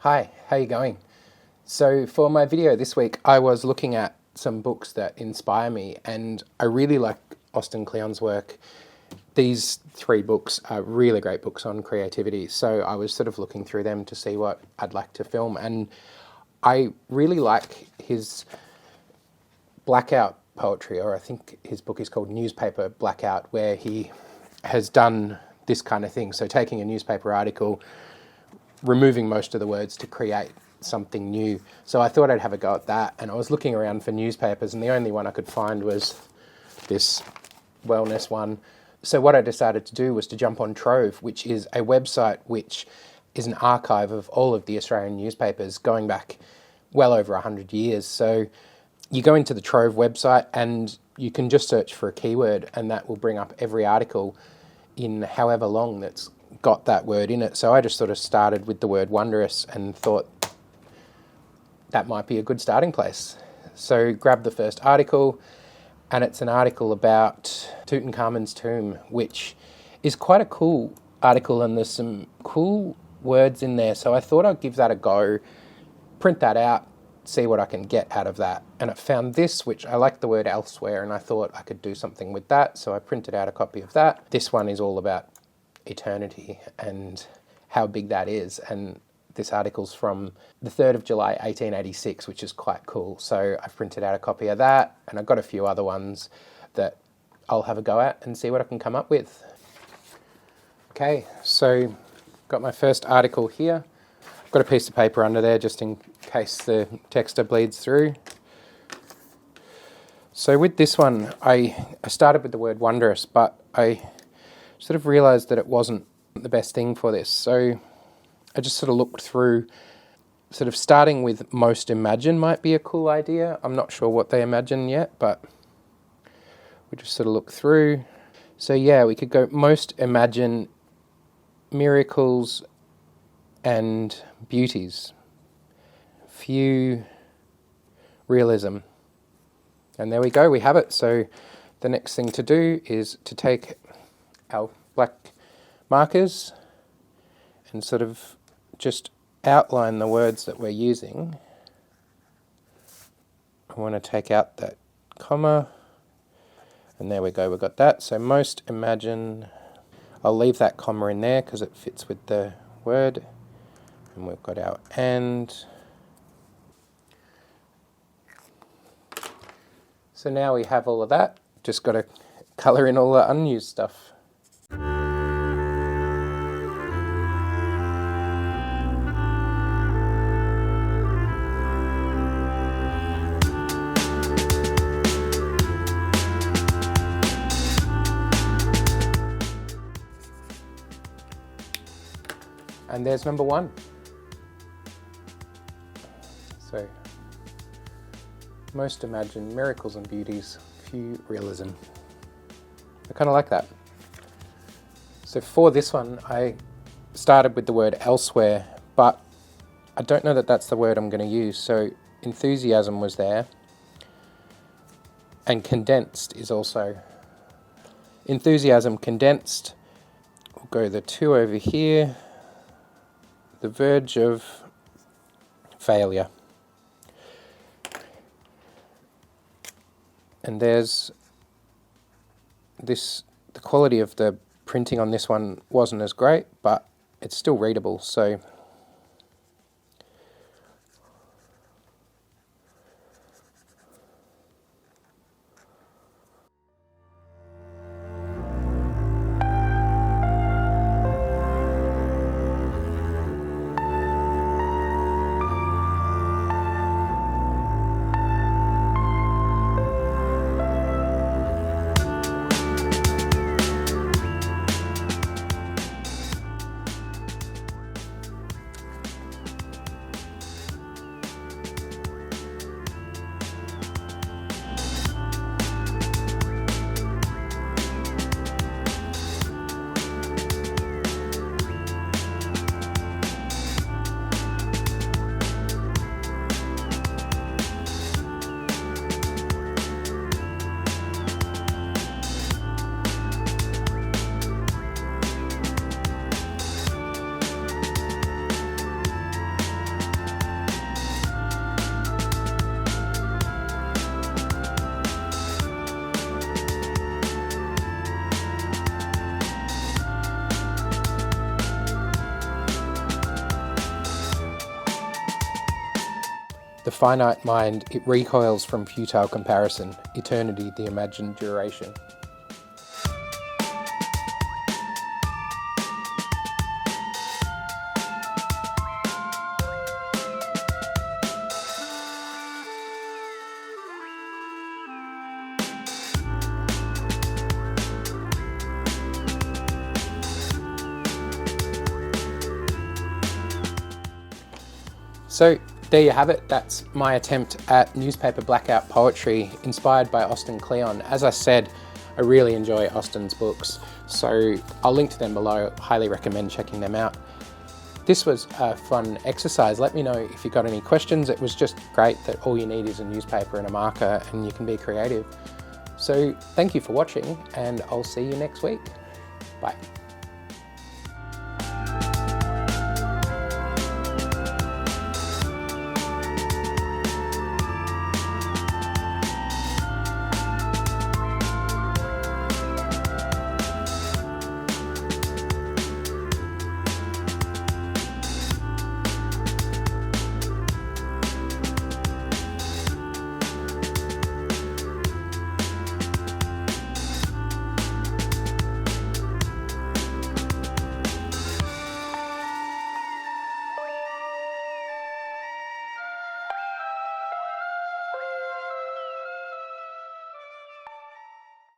Hi, how you going? So for my video this week, I was looking at some books that inspire me, and I really like Austin Kleon's work. These three books are really great books on creativity, so I was sort of looking through them to see what I'd like to film, and I really like his Blackout Poetry, or I think his book is called Newspaper Blackout, where he has done this kind of thing. So taking a newspaper article, removing most of the words to create something new. So I thought I'd have a go at that, and I was looking around for newspapers, and the only one I could find was this wellness one. So what I decided to do was to jump on Trove, which is a website which is an archive of all of the Australian newspapers going back well over 100 years. So you go into the Trove website and you can just search for a keyword, and that will bring up every article in however long that's got that word in it. So I just sort of started with the word wondrous and thought that might be a good starting place. So grabbed the first article, and it's an article about Tutankhamun's tomb, which is quite a cool article, and there's some cool words in there. So I thought I'd give that a go, print that out, see what I can get out of that. And I found this, which I like the word elsewhere, and I thought I could do something with that. So I printed out a copy of that. This one is all about eternity and how big that is. And this article's from the 3rd of July, 1886, which is quite cool. So I've printed out a copy of that, and I've got a few other ones that I'll have a go at and see what I can come up with. Okay, so got my first article here. I've got a piece of paper under there just in case the texter bleeds through. So with this one, I started with the word wondrous, but I sort of realised that it wasn't the best thing for this. So I just sort of looked through, sort of starting with most imagine might be a cool idea. I'm not sure what they imagine yet, but we just sort of look through. So yeah, we could go most imagine miracles and beauties. Few realism. And there we go, we have it. So the next thing to do is to take our black markers and sort of just outline the words that we're using. I want to take out that comma, and there we go, we've got that. So most imagine, I'll leave that comma in there because it fits with the word, and we've got our and. So now we have all of that, just got to colour in all the unused stuff. And there's number one. So, most imagine miracles and beauties, few realism. I kind of like that. So for this one, I started with the word elsewhere, but I don't know that that's the word I'm going to use. So enthusiasm was there, and condensed is also. Enthusiasm condensed. We'll go the two over here. The verge of failure. And there's this, the quality of the printing on this one wasn't as great, but it's still readable, so The finite mind, it recoils from futile comparison, eternity the imagined duration. So there you have it. That's my attempt at newspaper blackout poetry inspired by Austin Kleon. As I said, I really enjoy Austin's books, so I'll link to them below. Highly recommend checking them out. This was a fun exercise. Let me know if you got any questions. It was just great that all you need is a newspaper and a marker and you can be creative. So thank you for watching, and I'll see you next week. Bye.